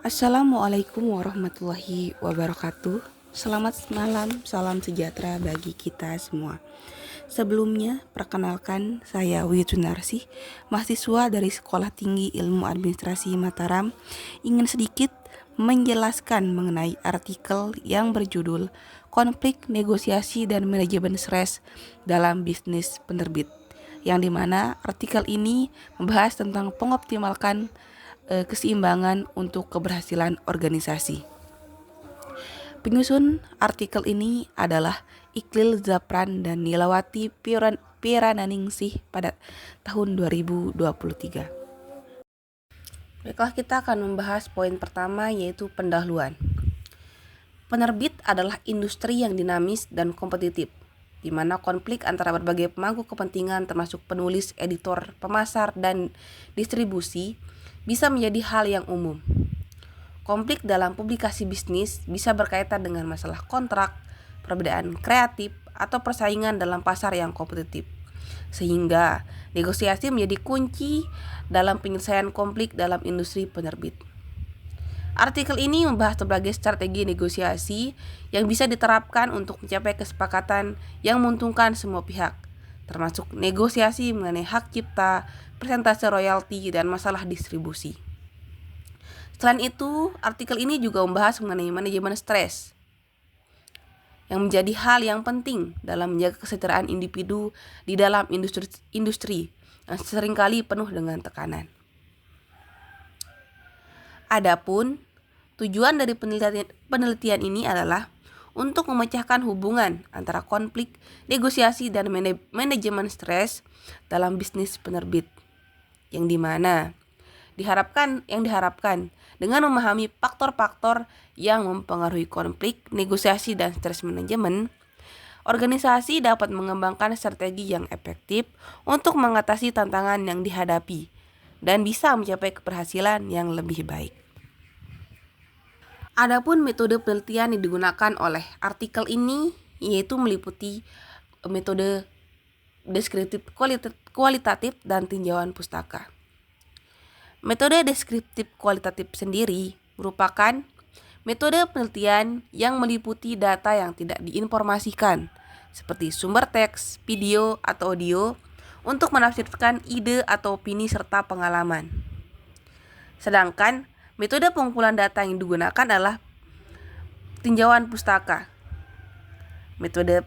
Assalamualaikum warahmatullahi wabarakatuh. Selamat malam, salam sejahtera bagi kita semua. Sebelumnya, perkenalkan saya Wijunarsih, mahasiswa dari Sekolah Tinggi Ilmu Administrasi Mataram, ingin sedikit menjelaskan mengenai artikel yang berjudul Konflik Negosiasi dan Manajemen Stres dalam Bisnis Penerbit, yang dimana artikel ini membahas tentang pengoptimalkan keseimbangan untuk keberhasilan organisasi. Penyusun artikel ini adalah Iqlil Zapran dan Nilawati Pirananingsih pada tahun 2023. Baiklah, kita akan membahas poin pertama, yaitu pendahuluan. Penerbit adalah industri yang dinamis dan kompetitif, di mana konflik antara berbagai pemangku kepentingan termasuk penulis, editor, pemasar, dan distribusi bisa menjadi hal yang umum. Konflik dalam publikasi bisnis bisa berkaitan dengan masalah kontrak, perbedaan kreatif, atau persaingan dalam pasar yang kompetitif. Sehingga negosiasi menjadi kunci dalam penyelesaian konflik dalam industri penerbit. Artikel ini membahas berbagai strategi negosiasi yang bisa diterapkan untuk mencapai kesepakatan yang menguntungkan semua pihak, termasuk negosiasi mengenai hak cipta, persentase royalti, dan masalah distribusi. Selain itu, artikel ini juga membahas mengenai manajemen stres, yang menjadi hal yang penting dalam menjaga kesejahteraan individu di dalam industri yang seringkali penuh dengan tekanan. Adapun tujuan dari penelitian ini adalah untuk memecahkan hubungan antara konflik, negosiasi, dan manajemen stres dalam bisnis penerbit, yang diharapkan dengan memahami faktor-faktor yang mempengaruhi konflik, negosiasi, dan stres manajemen, organisasi dapat mengembangkan strategi yang efektif untuk mengatasi tantangan yang dihadapi dan bisa mencapai keberhasilan yang lebih baik. Adapun metode penelitian yang digunakan oleh artikel ini yaitu meliputi metode deskriptif kualitatif dan tinjauan pustaka. Metode deskriptif kualitatif sendiri merupakan metode penelitian yang meliputi data yang tidak diinformasikan seperti sumber teks, video, atau audio untuk menafsirkan ide atau opini serta pengalaman. Sedangkan metode pengumpulan data yang digunakan adalah tinjauan pustaka. Metode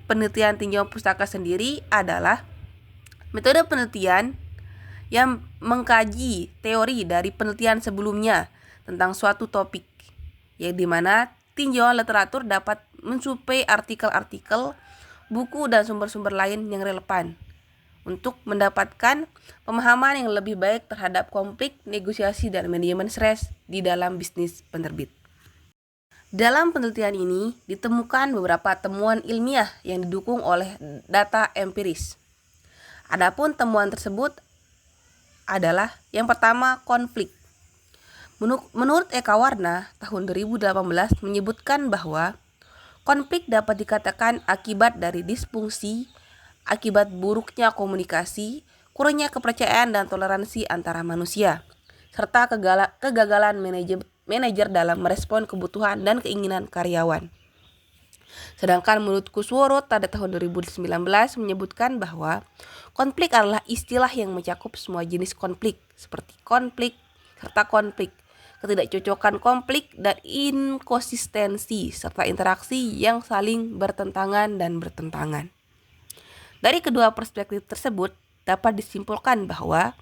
penelitian tinjauan pustaka sendiri adalah metode penelitian yang mengkaji teori dari penelitian sebelumnya tentang suatu topik, yang dimana tinjauan literatur dapat mensuplai artikel-artikel, buku, dan sumber-sumber lain yang relevan untuk mendapatkan pemahaman yang lebih baik terhadap konflik, negosiasi, dan manajemen stres di dalam bisnis penerbit. Dalam penelitian ini ditemukan beberapa temuan ilmiah yang didukung oleh data empiris. Adapun temuan tersebut adalah yang pertama, konflik. Menurut Eka Warna tahun 2018 menyebutkan bahwa konflik dapat dikatakan akibat dari disfungsi, akibat buruknya komunikasi, kurangnya kepercayaan dan toleransi antara manusia, serta kegagalan manajer dalam merespon kebutuhan dan keinginan karyawan. Sedangkan menurut Kusworo pada tahun 2019 menyebutkan bahwa konflik adalah istilah yang mencakup semua jenis konflik seperti konflik serta konflik, ketidakcocokan konflik, dan inkonsistensi serta interaksi yang saling bertentangan dan bertentangan. Dari kedua perspektif tersebut dapat disimpulkan bahwa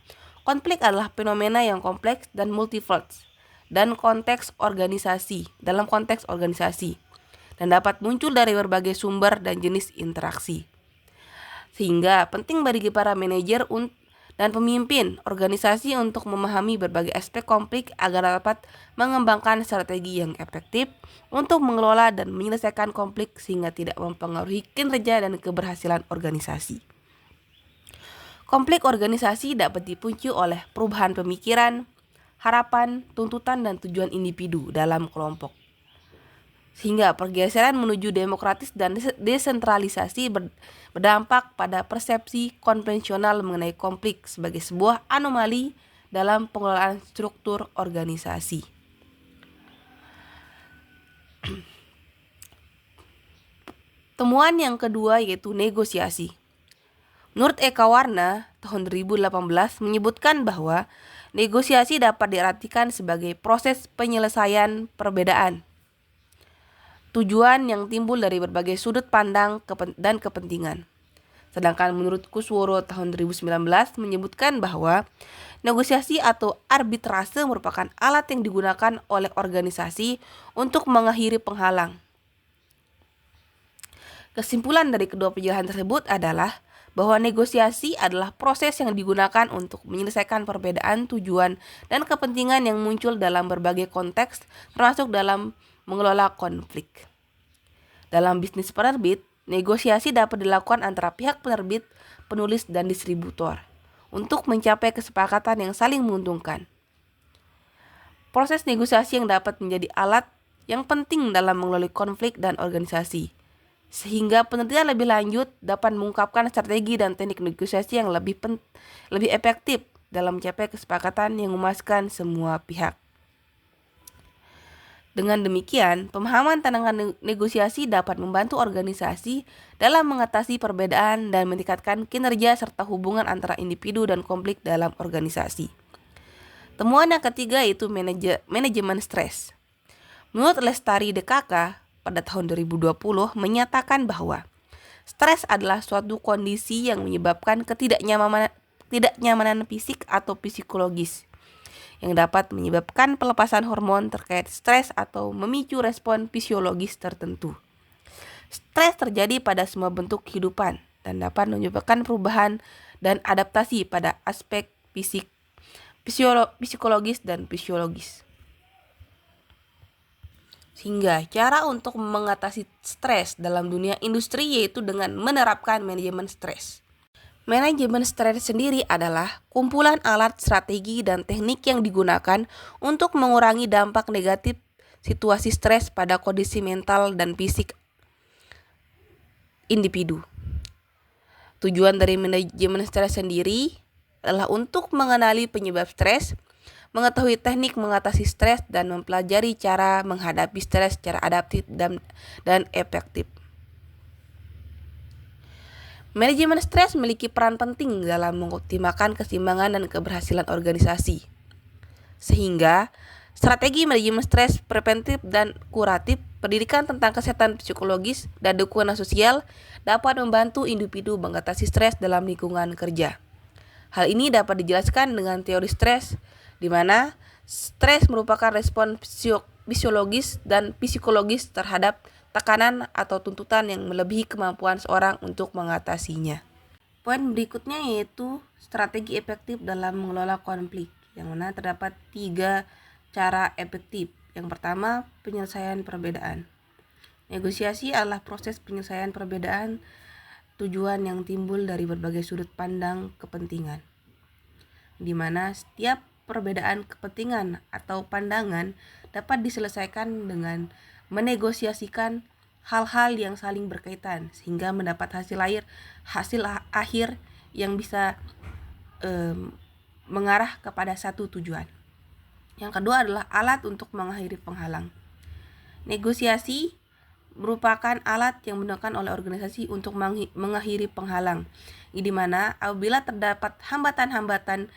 konflik adalah fenomena yang kompleks dan multifaceted dalam konteks organisasi dan dapat muncul dari berbagai sumber dan jenis interaksi. Sehingga penting bagi para manajer dan pemimpin organisasi untuk memahami berbagai aspek konflik agar dapat mengembangkan strategi yang efektif untuk mengelola dan menyelesaikan konflik sehingga tidak mempengaruhi kinerja dan keberhasilan organisasi. Konflik organisasi dapat dipicu oleh perubahan pemikiran, harapan, tuntutan, dan tujuan individu dalam kelompok. Sehingga pergeseran menuju demokratis dan desentralisasi berdampak pada persepsi konvensional mengenai konflik sebagai sebuah anomali dalam pengelolaan struktur organisasi. Temuan yang kedua yaitu negosiasi. Menurut Eka Warna, tahun 2018 menyebutkan bahwa negosiasi dapat diartikan sebagai proses penyelesaian perbedaan. Tujuan yang timbul dari berbagai sudut pandang dan kepentingan. Sedangkan menurut Kusworo tahun 2019 menyebutkan bahwa negosiasi atau arbitrase merupakan alat yang digunakan oleh organisasi untuk mengakhiri penghalang. Kesimpulan dari kedua penjelasan tersebut adalah bahwa negosiasi adalah proses yang digunakan untuk menyelesaikan perbedaan tujuan dan kepentingan yang muncul dalam berbagai konteks, termasuk dalam mengelola konflik. Dalam bisnis penerbit, negosiasi dapat dilakukan antara pihak penerbit, penulis, dan distributor untuk mencapai kesepakatan yang saling menguntungkan. Proses negosiasi yang dapat menjadi alat yang penting dalam mengelola konflik dan organisasi, sehingga penelitian lebih lanjut dapat mengungkapkan strategi dan teknik negosiasi yang lebih efektif dalam mencapai kesepakatan yang memuaskan semua pihak. Dengan demikian, pemahaman tentang negosiasi dapat membantu organisasi dalam mengatasi perbedaan dan meningkatkan kinerja serta hubungan antara individu dan konflik dalam organisasi. Temuan yang ketiga yaitu manajemen stres. Menurut Lestari DKK pada tahun 2020 menyatakan bahwa stres adalah suatu kondisi yang menyebabkan ketidaknyamanan fisik atau psikologis yang dapat menyebabkan pelepasan hormon terkait stres atau memicu respon fisiologis tertentu. Stres terjadi pada semua bentuk kehidupan dan dapat menyebabkan perubahan dan adaptasi pada aspek fisik, psikologis, dan fisiologis. Sehingga cara untuk mengatasi stres dalam dunia industri yaitu dengan menerapkan manajemen stres. Manajemen stres sendiri adalah kumpulan alat, strategi, dan teknik yang digunakan untuk mengurangi dampak negatif situasi stres pada kondisi mental dan fisik individu. Tujuan dari manajemen stres sendiri adalah untuk mengenali penyebab stres, mengetahui teknik mengatasi stres, dan mempelajari cara menghadapi stres secara adaptif dan efektif. Manajemen stres memiliki peran penting dalam mengoptimalkan keseimbangan dan keberhasilan organisasi. Sehingga, strategi manajemen stres preventif dan kuratif, pendidikan tentang kesehatan psikologis, dan dukungan sosial dapat membantu individu mengatasi stres dalam lingkungan kerja. Hal ini dapat dijelaskan dengan teori stres, di mana stres merupakan respon fisiologis dan psikologis terhadap tekanan atau tuntutan yang melebihi kemampuan seorang untuk mengatasinya. Poin berikutnya yaitu strategi efektif dalam mengelola konflik, yang mana terdapat 3 cara efektif. Yang pertama, penyelesaian perbedaan. Negosiasi adalah proses penyelesaian perbedaan tujuan yang timbul dari berbagai sudut pandang kepentingan, di mana setiap perbedaan kepentingan atau pandangan dapat diselesaikan dengan menegosiasikan hal-hal yang saling berkaitan sehingga mendapat hasil akhir yang bisa mengarah kepada satu tujuan. Yang kedua adalah alat untuk mengakhiri penghalang. Negosiasi merupakan alat yang digunakan oleh organisasi untuk mengakhiri penghalang, di mana apabila terdapat hambatan-hambatan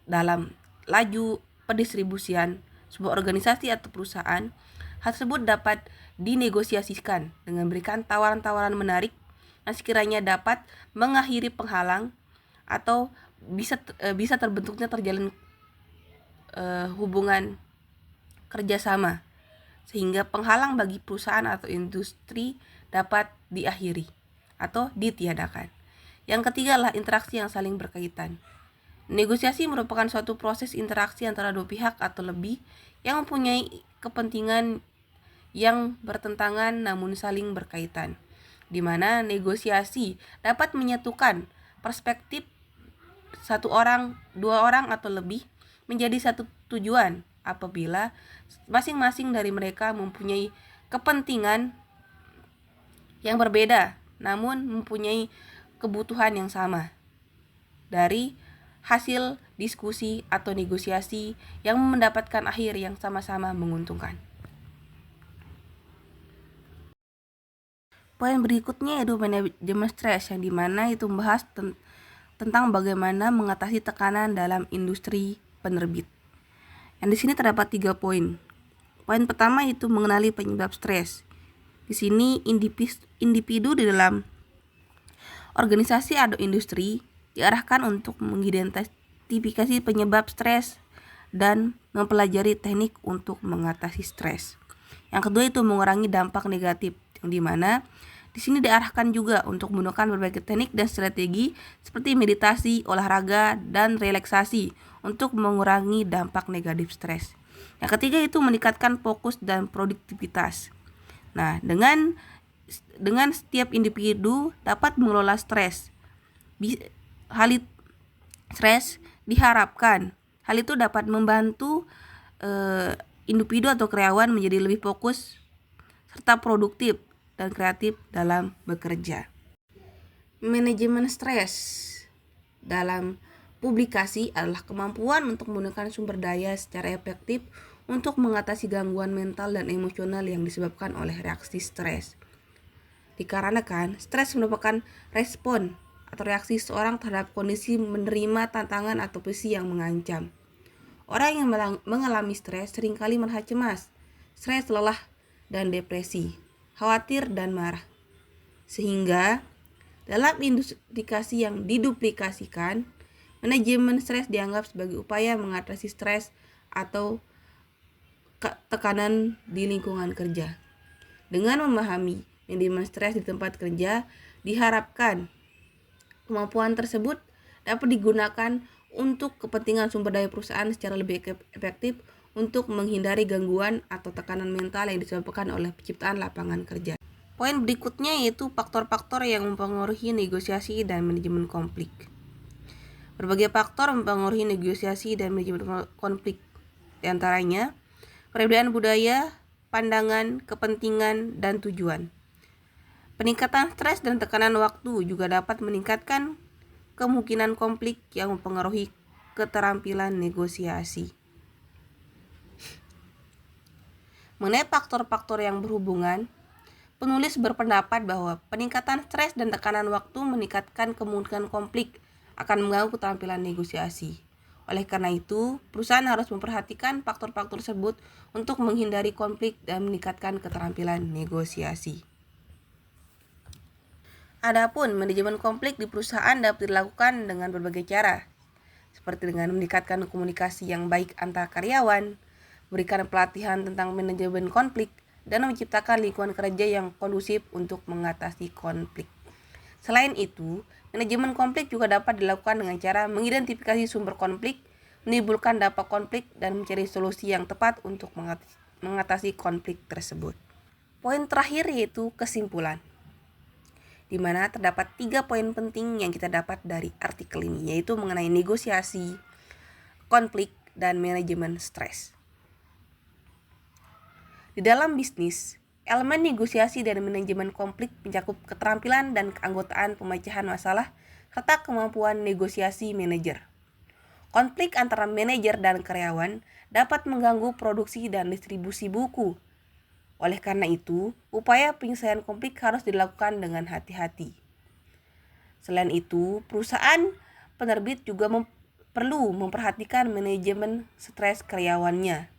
dalam laju pendistribusian sebuah organisasi atau perusahaan, hal tersebut dapat dinegosiasikan dengan memberikan tawaran-tawaran menarik yang sekiranya dapat mengakhiri penghalang atau bisa terjalin hubungan kerjasama sehingga penghalang bagi perusahaan atau industri dapat diakhiri atau ditiadakan. Yang ketiga adalah interaksi yang saling berkaitan. Negosiasi merupakan suatu proses interaksi antara dua pihak atau lebih yang mempunyai kepentingan yang bertentangan namun saling berkaitan, di mana negosiasi dapat menyatukan perspektif satu orang, dua orang atau lebih menjadi satu tujuan apabila masing-masing dari mereka mempunyai kepentingan yang berbeda namun mempunyai kebutuhan yang sama dari hasil diskusi atau negosiasi yang mendapatkan akhir yang sama-sama menguntungkan. Poin berikutnya yaitu manajemen stres, yang dimana itu membahas tentang bagaimana mengatasi tekanan dalam industri penerbit. Yang di sini terdapat 3 poin. Poin pertama itu mengenali penyebab stres. Di sini individu di dalam organisasi atau industri diarahkan untuk mengidentifikasi penyebab stres dan mempelajari teknik untuk mengatasi stres. Yang kedua itu mengurangi dampak negatif, yang dimana di sini diarahkan juga untuk menggunakan berbagai teknik dan strategi seperti meditasi, olahraga, dan relaksasi untuk mengurangi dampak negatif stres. Yang ketiga itu meningkatkan fokus dan produktivitas. Nah, dengan setiap individu dapat mengelola stres. Stres diharapkan hal itu dapat membantu individu atau karyawan menjadi lebih fokus serta produktif dan kreatif dalam bekerja. Manajemen stres dalam publikasi adalah kemampuan untuk menggunakan sumber daya secara efektif untuk mengatasi gangguan mental dan emosional yang disebabkan oleh reaksi stres. Dikarenakan stres merupakan respon atau reaksi seorang terhadap kondisi menerima tantangan atau posisi yang mengancam. Orang yang mengalami stres seringkali merasa cemas, stres, lelah, dan depresi, khawatir, dan marah. Sehingga dalam indikasi yang diduplikasikan, manajemen stres dianggap sebagai upaya mengatasi stres atau tekanan di lingkungan kerja. Dengan memahami manajemen stres di tempat kerja, diharapkan kemampuan tersebut dapat digunakan untuk kepentingan sumber daya perusahaan secara lebih efektif untuk menghindari gangguan atau tekanan mental yang disebabkan oleh penciptaan lapangan kerja. Poin berikutnya yaitu faktor-faktor yang mempengaruhi negosiasi dan manajemen konflik. Berbagai faktor mempengaruhi negosiasi dan manajemen konflik. Di antaranya, perbedaan budaya, pandangan, kepentingan, dan tujuan. Peningkatan stres dan tekanan waktu juga dapat meningkatkan kemungkinan konflik yang mempengaruhi keterampilan negosiasi. Mengenai faktor-faktor yang berhubungan, penulis berpendapat bahwa peningkatan stres dan tekanan waktu meningkatkan kemungkinan konflik akan mengganggu keterampilan negosiasi. Oleh karena itu, perusahaan harus memperhatikan faktor-faktor tersebut untuk menghindari konflik dan meningkatkan keterampilan negosiasi. Adapun manajemen konflik di perusahaan dapat dilakukan dengan berbagai cara, seperti dengan meningkatkan komunikasi yang baik antar karyawan, memberikan pelatihan tentang manajemen konflik, dan menciptakan lingkungan kerja yang kondusif untuk mengatasi konflik. Selain itu, manajemen konflik juga dapat dilakukan dengan cara mengidentifikasi sumber konflik, menimbulkan dampak konflik, dan mencari solusi yang tepat untuk mengatasi konflik tersebut. Poin terakhir yaitu kesimpulan, di mana terdapat 3 poin penting yang kita dapat dari artikel ini, yaitu mengenai negosiasi, konflik, dan manajemen stres. Di dalam bisnis, elemen negosiasi dan manajemen konflik mencakup keterampilan dan keanggotaan pemecahan masalah serta kemampuan negosiasi manajer. Konflik antara manajer dan karyawan dapat mengganggu produksi dan distribusi buku. Oleh karena itu, upaya penyelesaian konflik harus dilakukan dengan hati-hati. Selain itu, perusahaan penerbit juga perlu memperhatikan manajemen stres karyawannya.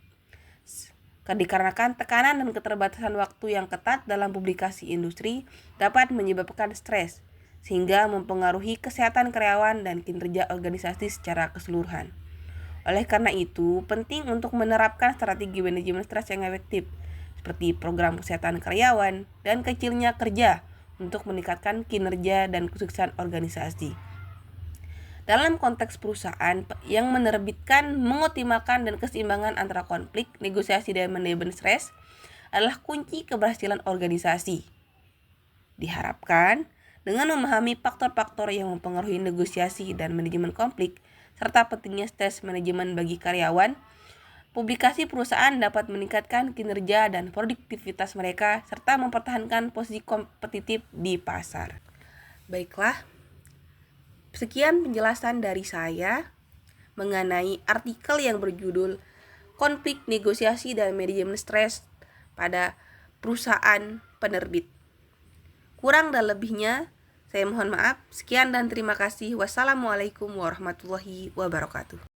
Dikarenakan tekanan dan keterbatasan waktu yang ketat dalam publikasi industri dapat menyebabkan stres, sehingga mempengaruhi kesehatan karyawan dan kinerja organisasi secara keseluruhan. Oleh karena itu, penting untuk menerapkan strategi manajemen stres yang efektif, seperti program kesehatan karyawan dan kecilnya kerja untuk meningkatkan kinerja dan kesuksesan organisasi. Dalam konteks perusahaan yang menerbitkan, mengoptimalkan dan keseimbangan antara konflik, negosiasi, dan manajemen stres adalah kunci keberhasilan organisasi. Diharapkan, dengan memahami faktor-faktor yang mempengaruhi negosiasi dan manajemen konflik, serta pentingnya stres manajemen bagi karyawan, publikasi perusahaan dapat meningkatkan kinerja dan produktivitas mereka, serta mempertahankan posisi kompetitif di pasar. Baiklah, sekian penjelasan dari saya mengenai artikel yang berjudul Konflik, Negosiasi, dan Manajemen Stres pada Perusahaan Penerbit. Kurang dan lebihnya saya mohon maaf. Sekian dan terima kasih. Wassalamualaikum warahmatullahi wabarakatuh.